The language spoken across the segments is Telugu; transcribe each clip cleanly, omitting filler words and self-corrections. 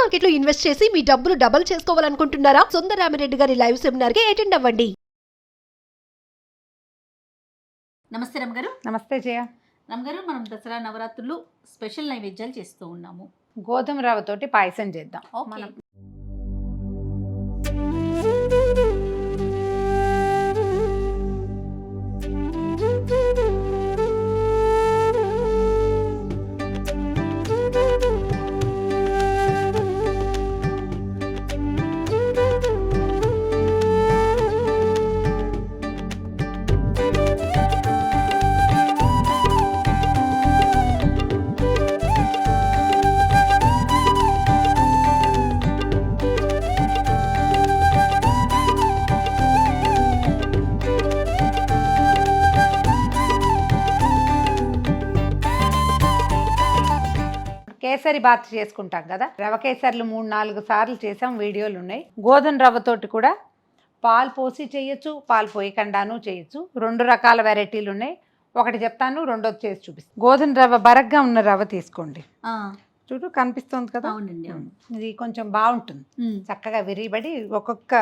మార్కెట్ లో ఇన్వెస్ట్ చేసి మీ డబ్బులు డబుల్ చేసుకోవాలనుకుంటున్నారా? సుందరరామిరెడ్డి గారి లైవ్ సెమినార్ కి అటెండ్ అవ్వండి. నమస్తే రమగారు. నమస్తే జయ. రమగారు, మనం దసరా నవరాత్రులు స్పెషల్ నైవేద్యాలు చేస్తూ ఉన్నాము. గోధుమ రవ్వతోటి పాయసం చేద్దాం. మనం కేసరి బాత్ చేసుకుంటాం కదా, రవ కేసర్లు 3-4 సార్లు చేసాం, వీడియోలు ఉన్నాయి. గోధుమ రవ్వతోటి కూడా పాలు పోసి చేయొచ్చు, పాలు పోయకుండాను చేయొచ్చు. 2 రకాల వెరైటీలు ఉన్నాయి. ఒకటి చెప్తాను, రెండోది చేసి చూపిస్తాను. గోధుమ రవ్వ బరగ్గా ఉన్న రవ్వ తీసుకోండి. చూడు కనిపిస్తుంది కదా, ఇది కొంచెం బాగుంటుంది, చక్కగా విరిబడి ఒక్కొక్క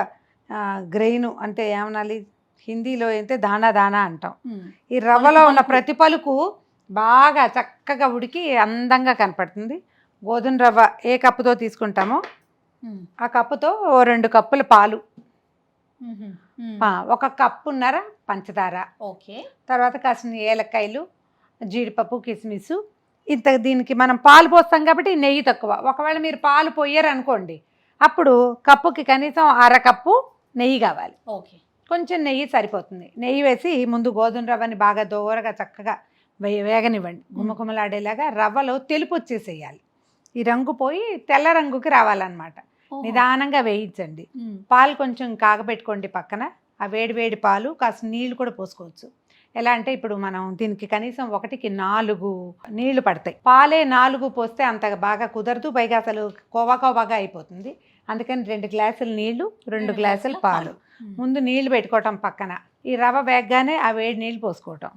గ్రెయిన్ అంటే ఏమనాలి, హిందీలో అయితే దానా దానా అంటాం. ఈ రవ్వలో ఉన్న ప్రతి పలుకు బాగా చక్కగా ఉడికి అందంగా కనపడుతుంది. గోధుమ రవ్వ ఏ కప్పుతో తీసుకుంటామో ఆ కప్పుతో 2 కప్పుల పాలు, 1 కప్పున్నర పంచదార, తర్వాత కాసిన ఏలక్కాయలు, జీడిపప్పు, కిస్మిస్. ఇంత దీనికి మనం పాలు పోస్తాం కాబట్టి నెయ్యి తక్కువ. ఒకవేళ మీరు పాలు పోయారు అనుకోండి, అప్పుడు కప్పుకి కనీసం 1/2 కప్పు నెయ్యి కావాలి. కొంచెం నెయ్యి సరిపోతుంది. నెయ్యి వేసి ముందు గోధుమ రవ్వని బాగా దోరగా చక్కగా వేగనివ్వండి. గుమ్మగుమ్మలాడేలాగా రవ్వలో తెలుపు వచ్చేసేయాలి. ఈ రంగు పోయి తెల్ల రంగుకి రావాలన్నమాట. నిదానంగా వేయించండి. పాలు కొంచెం కాగబెట్టుకోండి పక్కన. ఆ వేడి పాలు కాస్త నీళ్లు కూడా పోసుకోవచ్చు. ఎలా అంటే ఇప్పుడు మనం దీనికి కనీసం 1కి 4 నీళ్లు పడతాయి. పాలే 4 పోస్తే అంత బాగా కుదరదు, పైగా అసలు కోవాగా అయిపోతుంది. అందుకని 2 గ్లాసులు నీళ్లు, 2 గ్లాసులు పాలు. ముందు నీళ్లు పెట్టుకోవటం పక్కన. ఈ రవ్వ వేగగానే ఆ వేడి నీళ్ళు పోసుకోవటం.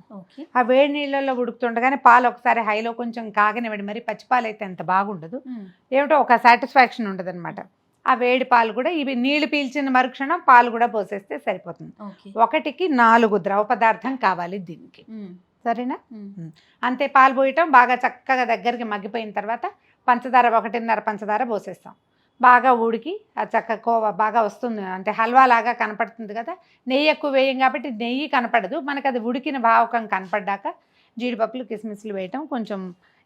ఆ వేడి నీళ్ళల్లో ఉడుకుతుండగానే పాలు ఒకసారి హైలో కొంచెం కాగనివ్వండి. మరి పచ్చిపాలు అయితే అంత బాగుండదు, ఏమిటో ఒక సాటిస్ఫాక్షన్ ఉండదు అనమాట. ఆ వేడి పాలు కూడా ఇవి నీళ్లు పీల్చిన మరుక్షణం పాలు కూడా పోసేస్తే సరిపోతుంది. 1కి 4 ద్రవ పదార్థం కావాలి దీనికి, సరేనా? అంతే. పాలు పోయటం బాగా చక్కగా దగ్గరికి మగ్గిపోయిన తర్వాత పంచదార 1.5 పంచదార పోసేస్తాం. బాగా ఉడికి ఆ చక్క కోవా బాగా వస్తుంది, అంటే హల్వా లాగా కనపడుతుంది కదా. నెయ్యి ఎక్కువ వేయం కాబట్టి నెయ్యి కనపడదు మనకు. అది ఉడికిన భావకం కనపడ్డాక జీడిపప్పులు, కిస్మిస్లు వేయటం, కొంచెం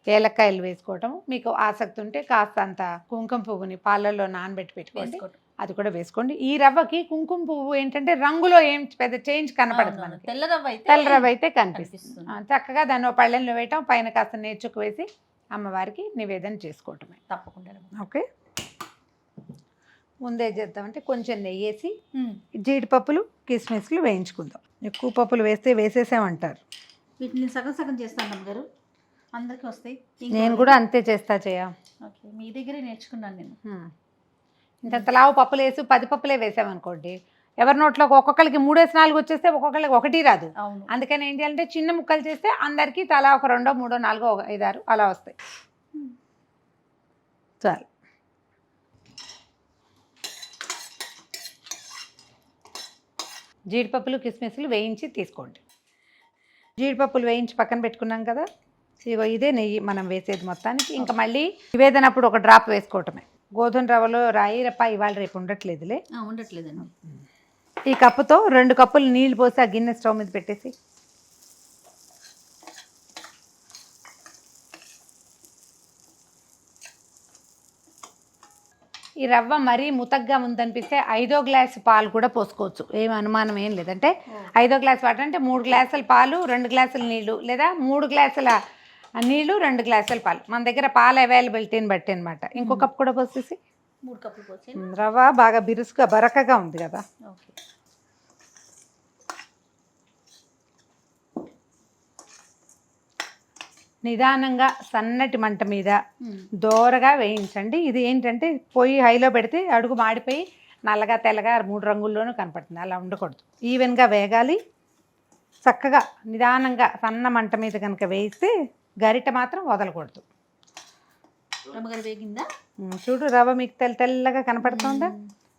ఏలక్కాయలు వేసుకోవటం. మీకు ఆసక్తి ఉంటే కాస్త అంత కుంకుమ పువ్వుని పాలల్లో నానబెట్టి పెట్టుకోండి, అది కూడా వేసుకోండి. ఈ రవ్వకి కుంకుమ పువ్వు ఏంటంటే రంగులో ఏం పెద్ద చేంజ్ కనపడదు మనకి. తెల్ల రవ్వ అయితే కనిపిస్తుంది. చక్కగా దాన్ని పళ్ళెంలో వేయటం, పైన కాస్త నేర్చుకు వేసి అమ్మవారికి నివేదన చేసుకోవటమే. తప్పకుండా. ఓకే, ముందే చేద్దామంటే కొంచెం నెయ్యి వేసి జీడిపప్పులు, కిస్మిస్లు వేయించుకుందాం. ఎక్కువ పప్పులు వేస్తే వేసేసామంటారు. వీటిని సగం చేస్తాను గారు, అందరికీ వస్తాయి. నేను కూడా అంతే చేస్తా చేయ. మీ దగ్గరే నేర్చుకున్నాను నేను. ఇంత లావు పప్పులు వేసి 10 పప్పులే వేసామనుకోండి, ఎవరి నోట్లో ఒక్కొక్కరికి 3-4 వచ్చేస్తే ఒక్కొక్కరికి 1 రాదు. అందుకని ఏం చేయాలంటే చిన్న ముక్కలు చేస్తే అందరికీ తలా 1, 2, 3, 4, 5, 6 అలా వస్తాయి. చాలు. జీడిపప్పులు, కిస్మిస్లు వేయించి తీసుకోండి. జీడిపప్పులు వేయించి పక్కన పెట్టుకున్నాం కదా, ఇగో ఇదే నెయ్యి మనం వేసేది మొత్తానికి. ఇంకా మళ్ళీ నివేదనప్పుడు 1 డ్రాప్ వేసుకోవటమే. గోధుమ రవ్వలో రాయి రప్ప ఇవాళ రేపు ఉండట్లేదులేండి. ఈ కప్పుతో 2 కప్పులు నీళ్లు పోసి ఆ గిన్నె స్టవ్ మీద పెట్టేసి ఈ రవ్వ మరీ ముతగ్గా ఉందనిపిస్తే 5వ గ్లాసు పాలు కూడా పోసుకోవచ్చు. ఏం అనుమానం ఏం లేదంటే 5వ గ్లాసు వాటర్ అంటే 3 గ్లాసుల పాలు, 2 గ్లాసుల నీళ్లు, లేదా 3 గ్లాసుల నీళ్లు, 2 గ్లాసుల పాలు. మన దగ్గర పాలు అవైలబిలిటీని బట్టి అనమాట. ఇంకో కప్పు కూడా పోసేసి 3 కప్పులు పోసి. రవ్వ బాగా బిరుసుగా బరకగా ఉంది కదా, నిదానంగా సన్నటి మంట మీద దోరగా వేయించండి. ఇది ఏంటంటే పొయ్యి హైలో పెడితే అడుగు మాడిపోయి నల్లగా తెల్లగా 3 రంగుల్లోనూ కనపడుతుంది. అలా ఉండకూడదు, ఈవెన్గా వేగాలి. చక్కగా నిదానంగా సన్న మంట మీద కనుక వేయిస్తే గరిట మాత్రం వదలకూడదు. రమ్మగారు వేగిందా? చూడు రవ్వ మీకు తెల్లగా కనపడుతుందా,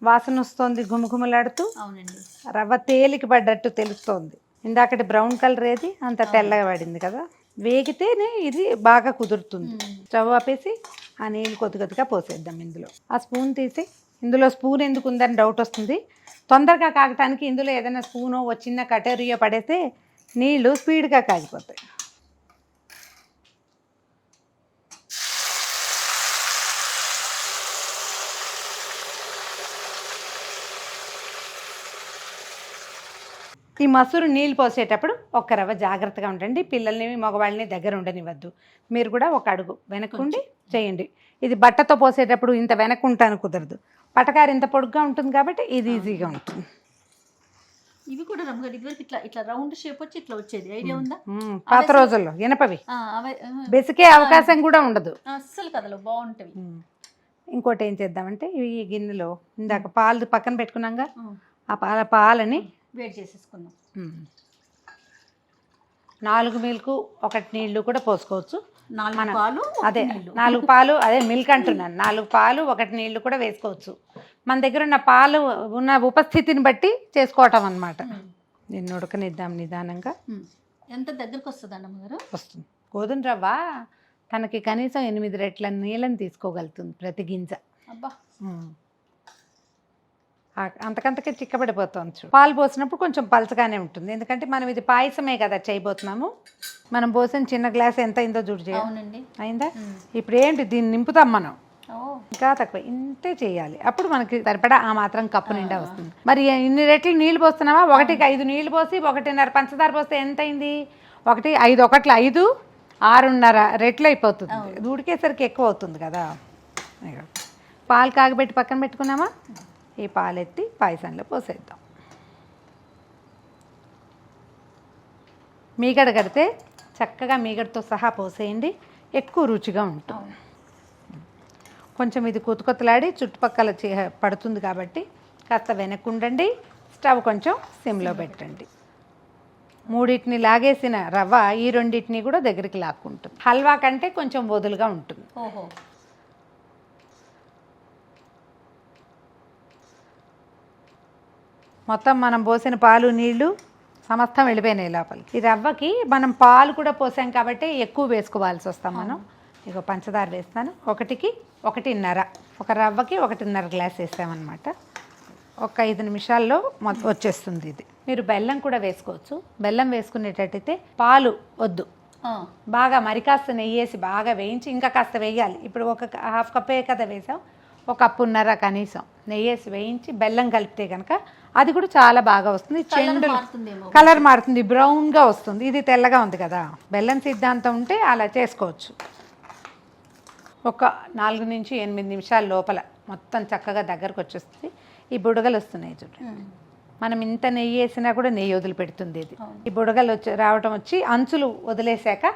వాసన వస్తుంది గుమగుమలాడుతూ. అవునండి. రవ్వ తేలిక పడ్డట్టు తెలుస్తోంది. ఇందాకటి బ్రౌన్ కలర్ ఏది అంత తెల్లగా పడింది కదా. వేగితేనే ఇది బాగా కుదురుతుంది. స్టవ్ ఆపేసి ఆ నీళ్ళు కొద్దిగా పోసేద్దాం ఇందులో. ఆ స్పూన్ తీసి, ఇందులో స్పూన్ ఎందుకు ఉందని డౌట్ వస్తుంది. తొందరగా కాగటానికి ఇందులో ఏదైనా స్పూనో ఓ చిన్న కటోరియో పడేస్తే నీళ్ళు స్పీడ్గా కాగిపోతాయి. ఈ మసూరు నీళ్ళు పోసేటప్పుడు ఒక్క రవ్వ జాగ్రత్తగా ఉండండి. పిల్లల్ని మగవాళ్ళని దగ్గర ఉండనివ్వద్దు. మీరు కూడా ఒక అడుగు వెనక్కుండి చేయండి. ఇది బట్టతో పోసేటప్పుడు ఇంత వెనక్కుంటాను కుదరదు. పటకారు ఇంత పొడుగ్గా ఉంటుంది కాబట్టి ఇది ఈజీగా ఉంటుంది. ఇవి కూడా రమ్మగారు ఇదివరకు ఇట్లా ఇట్లా రౌండ్ షేప్ వచ్చి ఇట్లా వచ్చేది, ఐడియా ఉందా? పాత రోజుల్లో ఇనపవి అవే బెసికే అవకాశం కూడా ఉండదు. అస్సలు కదలు బాగుంటవి. ఇంకోటి ఏం చేద్దామంటే ఈ గిన్నెలో ఇందాక పాలు పక్కన పెట్టుకున్నాగా, ఆ పాలని వేడి చేసేసుకుందాం. 4 మిల్క్ 1 నీళ్లు కూడా పోసుకోవచ్చు. 4 పాలు అదే 4 పాలు, అదే మిల్క్ అంటున్నాను. 4 పాలు 1 నీళ్లు కూడా వేసుకోవచ్చు. మన దగ్గర ఉన్న పాలు ఉన్న ఉపస్థితిని బట్టి చేసుకోవటం అన్నమాట. దీన్ని ఉడకనిద్దాం నిదానంగా. ఎంత దగ్గరకు వస్తుంది అమ్మగారు? వస్తుంది. గోధుమ రవ్వ తనకి కనీసం 8 రెట్ల నీళ్ళని తీసుకోగలుగుతుంది ప్రతి గింజ. అబ్బా, అంతకంతకే చిక్కబడిపోతుంది. పాలు పోసినప్పుడు కొంచెం పలచగానే ఉంటుంది, ఎందుకంటే మనం ఇది పాయసమే కదా చేయబోతున్నాము. మనం పోసిన చిన్న గ్లాస్ ఎంత అయిందో చూడు. అవునండి, అయిందా? ఇప్పుడు ఏంటి దీన్ని నింపుతాం మనం. ఇంకా తక్కువ ఇంతే చేయాలి, అప్పుడు మనకి సరిపడా ఆ మాత్రం కప్పు నిండా వస్తుంది. మరి ఇన్ని రెట్లు నీళ్ళు పోస్తున్నావా? 1కి 5 నీళ్ళు పోసి 1.5 పంచదార పోస్తే ఎంత అయింది? 1 5 1 5 6.5 రెట్లు అయిపోతుంది. ఉడికేసరికి ఎక్కువ అవుతుంది కదా. పాలు కాగబెట్టి పక్కన పెట్టుకున్నామా? ఈ పాలెత్తి పాయసంలో పోసేద్దాం. మీగడ కడితే చక్కగా మీగడతో సహా పోసేయండి, ఎక్కువ రుచిగా ఉంటుంది. కొంచెం ఇది కొత్తలాడి చుట్టుపక్కల పడుతుంది కాబట్టి కాస్త వెనక్కుండండి. స్టవ్ కొంచెం సిమ్లో పెట్టండి. 3 లాగేసిన రవ్వ ఈ 2 కూడా దగ్గరికి లాక్కుంటుంది. హల్వా కంటే కొంచెం వదులుగా ఉంటుంది. ఓహో, మొత్తం మనం పోసిన పాలు నీళ్లు సమస్తం వెళ్ళిపోయినాయి లోపలికి. ఈ రవ్వకి మనం పాలు కూడా పోసాం కాబట్టి ఎక్కువ వేసుకోవాల్సి వస్తాం మనం. ఇక పంచదార వేస్తాను. 1కి 1.5, ఒక రవ్వకి 1.5 గ్లాస్ వేసామన్నమాట. ఒక 5 నిమిషాల్లో వచ్చేస్తుంది ఇది. మీరు బెల్లం కూడా వేసుకోవచ్చు. బెల్లం వేసుకునేటట్టయితే పాలు వద్దు, బాగా మరి కాస్త నెయ్యి వేసి బాగా వేయించి ఇంకా కాస్త వేయాలి. ఇప్పుడు ఒక 1/2 కప్పే కదా వేసాం, 1.5 కప్పు కనీసం నెయ్యి వేసి వేయించి బెల్లం కలిపితే కనుక అది కూడా చాలా బాగా వస్తుంది. చెండు కలర్ మారుతుంది, బ్రౌన్గా వస్తుంది. ఇది తెల్లగా ఉంది కదా. బెల్లం సిద్ధాంతం ఉంటే అలా చేసుకోవచ్చు. ఒక 4 నుంచి 8 నిమిషాల లోపల మొత్తం చక్కగా దగ్గరకు వచ్చేస్తుంది. ఈ బుడగలు వస్తున్నాయి చూడండి. మనం ఇంత నెయ్యి వేసినా కూడా నెయ్యి వదిలిపెడుతుంది ఇది. ఈ బుడగలు రావటం వచ్చి అంచులు వదిలేసాక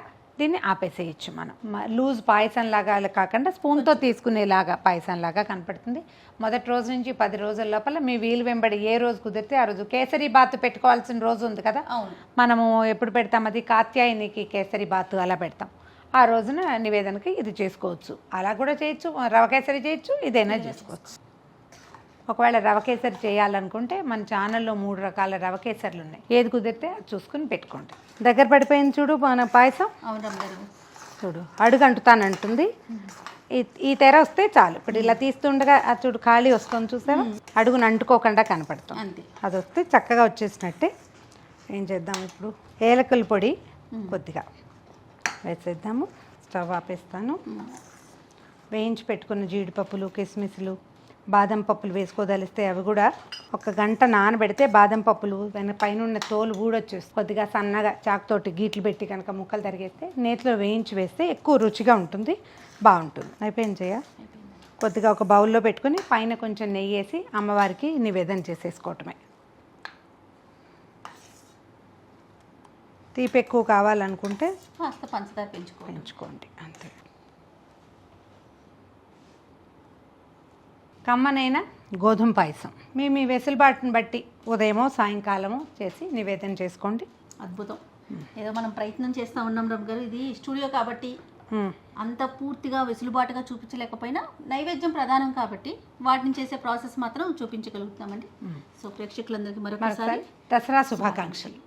దీన్ని ఆపేసేయచ్చు. మనం లూజ్ పాయసం లాగా కాకుండా స్పూన్తో తీసుకునేలాగా పాయసం లాగా కనపడుతుంది. మొదటి రోజు నుంచి 10 రోజుల లోపల మీ వీలు వెంబడి ఏ రోజు కుదిరితే ఆ రోజు. కేసరి బాత్ పెట్టుకోవాల్సిన రోజు ఉంది కదా, మనము ఎప్పుడు పెడతాం? అది కాత్యాయనికి కేసరి బాత్ అలా పెడతాం. ఆ రోజున నివేదనకి ఇది చేసుకోవచ్చు. అలా కూడా చేయొచ్చు, రవ కేసరి చేయొచ్చు, ఇదైనా చేసుకోవచ్చు. ఒకవేళ రవ కేసరి చేయాలనుకుంటే మన ఛానల్లో 3 రకాల రవ కేసర్లు ఉన్నాయి. ఏది కుదిరితే అది చూసుకుని పెట్టుకోండి. దగ్గర పడిపోయింది చూడు మన పాయసం. చూడు అడుగు అంటుతానంటుంది. ఈ తెర వస్తే చాలు. ఇప్పుడు ఇలా తీస్తుండగా చూడు ఖాళీ వస్తుంది చూసావా, అడుగును అంటుకోకుండా కనపడుతుంది. అది వస్తే చక్కగా వచ్చేసినట్టే. ఏం చేద్దాం ఇప్పుడు? ఏలకల పొడి కొద్దిగా వేసేద్దాము. స్టవ్ ఆపేస్తాను. వేయించి పెట్టుకున్న జీడిపప్పులు, కిస్మిస్లు, బాదం పప్పులు వేసుకోదలిస్తే అవి కూడా 1 గంట నానబెడితే బాదం పప్పులు పైన ఉన్న తోలు ఊడొచ్చేస్తుంది. కొద్దిగా సన్నగా చాకుతోటి గీట్లు పెట్టి కనుక ముక్కలు తరిగేస్తే నేతిలో వేయించి వేస్తే ఎక్కువ రుచిగా ఉంటుంది, బాగుంటుంది. అయిపోయింది చేయ. కొద్దిగా ఒక బౌల్లో పెట్టుకుని పైన కొంచెం నెయ్యి వేసి అమ్మవారికి నివేదన చేసేసుకోవటమే. తీపి ఎక్కువ కావాలనుకుంటే పంచదార పెంచుకోండి అంతే. కమ్మనైనా గోధుమ పాయసం మీ వెసులుబాటుని బట్టి ఉదయమో సాయంకాలమో చేసి నివేదన చేసుకోండి. అద్భుతం. ఏదో మనం ప్రయత్నం చేస్తూ ఉన్నాం రమ్మ గారు. ఇది స్టూడియో కాబట్టి అంత పూర్తిగా వెసులుబాటుగా చూపించలేకపోయినా నైవేద్యం ప్రధానం కాబట్టి వాటిని చేసే ప్రాసెస్ మాత్రం చూపించగలుగుతామండి. సో ప్రేక్షకులందరికీ మరొకసారి దసరా శుభాకాంక్షలు.